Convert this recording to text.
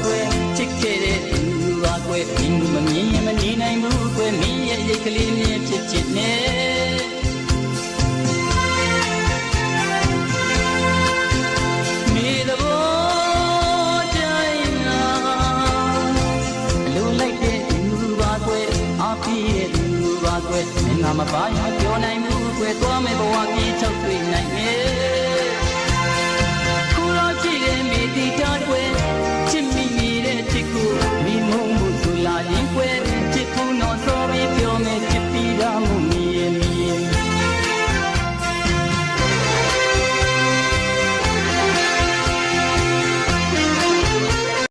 ကွယ်ချစ်ခဲ့တဲ့သူပါကွယ်မင်းမမြင်ရင်မနေနိုင်ဘူးကွယ်မင်းရဲ့ရိတ်ကလေးမြင်ဖြစ်ချစ်နေမိသဘောတိုင်းနာလူလိုက်တဲ့သူပါကွယ်အားပြည့်တဲ့သူပါကွယ်ငါမပါရင်ပြောနိုင်ဘူးကွယ်သွားမယ်ဘဝပြေထုတ်